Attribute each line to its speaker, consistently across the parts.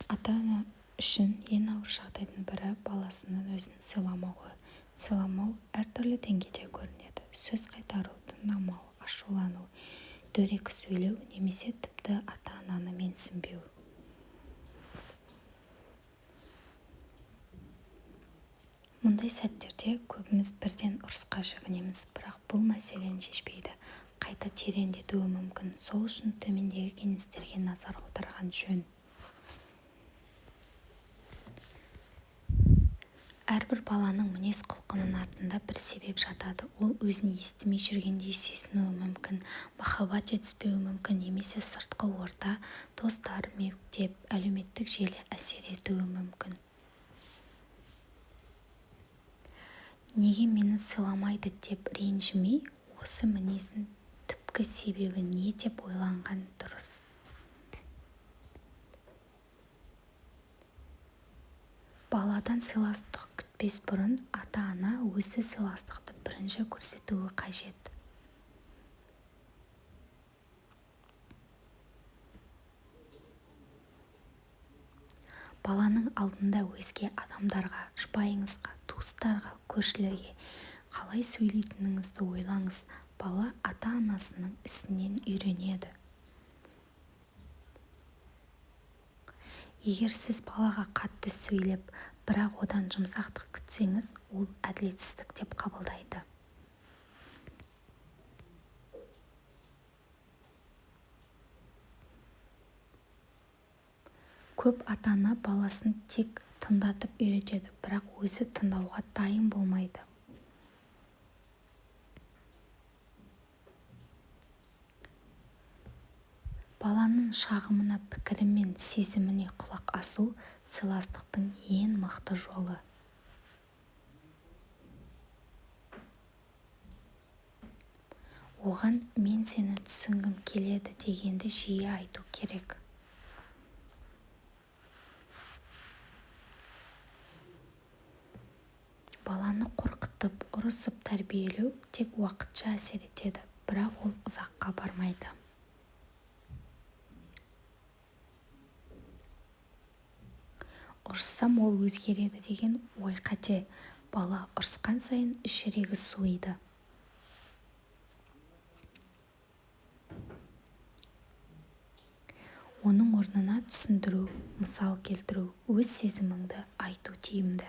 Speaker 1: Ата-ана үшін ең ауыр жағдайдың бірі баласының өзін сыйламауы. Сыйламау әртүрлі деңгейде көрінеді: сөз қайтару, тыңдамау, ашулану, дөрекі сөйлеу немесе тіпті ата-ананы менсінбеу. Мұндай сәттерде көбіміз бірден ұрысқа жүгінеміз, бірақ бұл мәселені шешпейді, қайта тереңдетуі мүмкін. Сол үшін төмендегі кеңестерге назар аударған жөн. Әрбір баланың мінез-құлқының артында бір себеп жатады. Ол өзін естімей жүргендей сезінуі мүмкін, махаббат жетіспеуі мүмкін, немесе сыртқы орта, достар, мектеп, әлеуметтік желі әсер етуі мүмкін. Неге мені сыйламайды деп ренжімей, осы мінездің түпкі себебі не деп ойланған дұрыс. Баладан сыйластық күтпес бұрын ата-ана өзі сыйластықты бірінші көрсетуі қажет. Баланың алдында өзге адамдарға, жұбайыңызға, туыстарға, көршілерге қалай сөйлейтініңізді ойлаңыз. Бала ата-анасының ісінен үйренеді. Егер сіз балаға қатты сөйлеп, бірақ одан жұмсақтық күтсеңіз, ол әділетсіздік деп қабылдайды. Көп ата-ана баласын тек тыңдатып үйретеді, бірақ өзі тыңдауға дайын болмайды. Баланың шағымына, пікірі мен сезіміне құлақ асу сыйластықтың ең мықты жолы. Оған «мен сені түсінгім келеді» дегенді жиі айту керек. Баланы қорқытып, ұрысып тәрбиелеу тек уақытша әсер етеді, бірақ ол ұзаққа бармайды. Ұрыссам ол өзгереді деген ой қате. Бала ұрысқан сайын жүрегі суиды. Оның орнына түсіндіру, мысал келтіру, өз сезіміңді айту тиімді.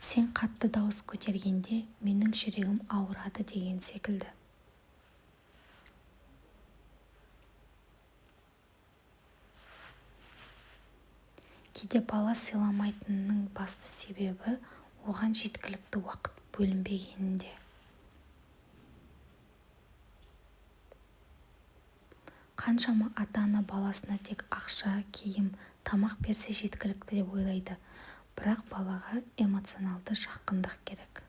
Speaker 1: Сен қатты дауыс көтергенде менің жүрегім ауырады деген секілді. Кейде бала сыйламайтынының басты себебі оған жеткілікті уақыт бөлінбегенінде. Қаншама ата-ана баласына тек ақша, киім, тамақ берсе жеткілікті деп ойлайды, бірақ балаға эмоционалды жақындық керек.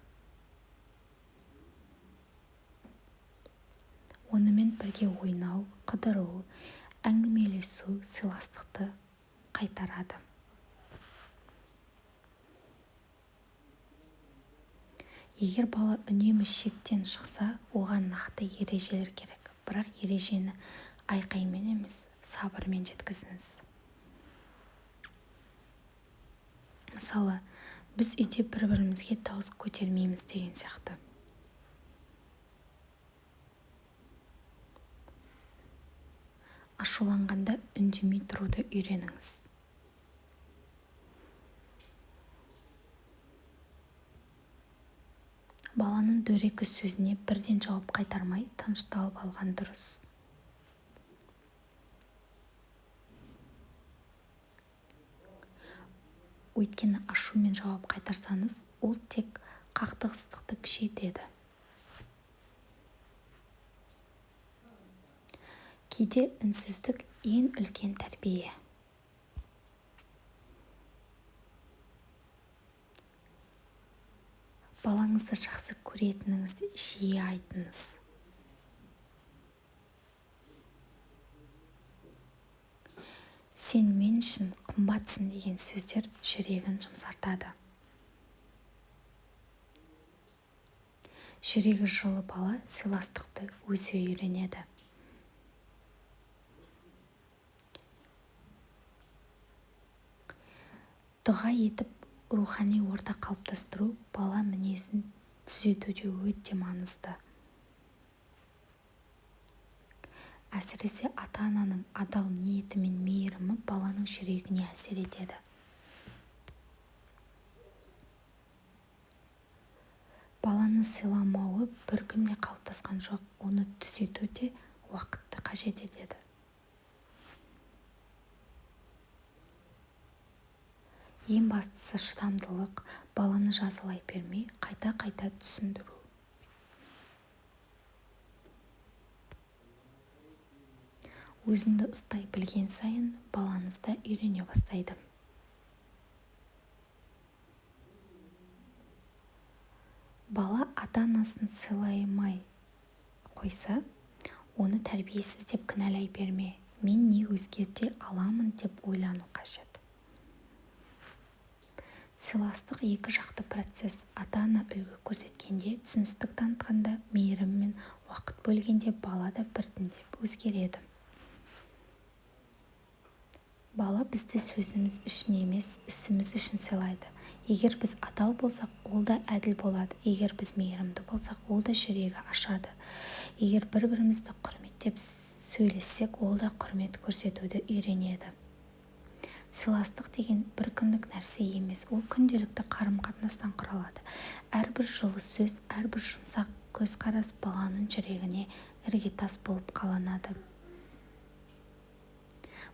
Speaker 1: Онымен бірге ойнау, қыдыру, әңгімелесу сыйластықты қайтарады. Егер бала үнемі шектен шықса, оған нақты ережелер керек, бірақ ережені айқаймен емес, сабырмен жеткізіңіз. Мысалы, біз үйде бір-бірімізге дауыс көтермейміз деген сияқты. Ашуланғанда үндемей тұруды үйреніңіз. Баланың дөрекі сөзіне бірден жауап қайтармай, тынышталып алған дұрыс. Өйткені ашумен жауап қайтарсаңыз, ол тек қақтығыстықты күшейтеді. Кейде үнсіздік ең үлкен тәрбие. Балаңызды жақсы көретініңізді жиі айтыңыз. Сен мен үшін қымбатсың деген сөздер жүрегін жұмсартады. Жүрегі жылы бала сыйластықты өзі үйренеді. Дұға етіп рухани орта қалыптастыру бала мінезін түзетуде өте маңызды. Әсіресе ата-ананың адал ниеті мен мейірімі баланың жүрегіне әсер етеді. Баланы сыйламауы бір күнде қалыптасқан жоқ, оны түзету де уақытты қажет етеді. Ең бастысы шыдамдылық, баланы жазалай бермей, қайта-қайта түсіндіру. Өзіңді ұстай білген сайын балаңыз да үйрене бастайды. Бала ата-анасын сыйламай қойса, оны тәрбиесіз деп кінәлай берме. Мен не өзгерте аламын деп ойлану қажет. Сыйластық екі жақты процесс. Ата-ана үлгі көрсеткенде, түсіністік танытқанда, мейірім мен уақыт бөлгенде бала да біртіндеп өзгереді. Бала бізді сөзіміз үшін емес, ісіміз үшін сыйлайды. Егер біз адал болсақ, ол да әділ болады. Егер біз мейірімді болсақ, ол да жүрегі ашады. Егер бір-бірімізді құрметтеп сөйлессек, ол да құрмет көрсетуді үйренеді. Сыйластық деген бір күндік нәрсе емес, ол күнделікті қарым-қатынастан құралады. Әрбір жылы сөз, әрбір жұмсақ көзқарас баланың жүрегіне іргетас болып қаланады.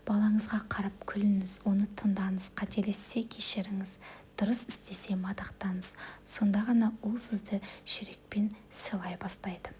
Speaker 1: Балаңызға қарап күліңіз, оны тыңдаңыз, қателессе кешіріңіз, дұрыс істесе мадақтаңыз. Сонда ғана ол сізді жүрекпен сыйлай бастайды.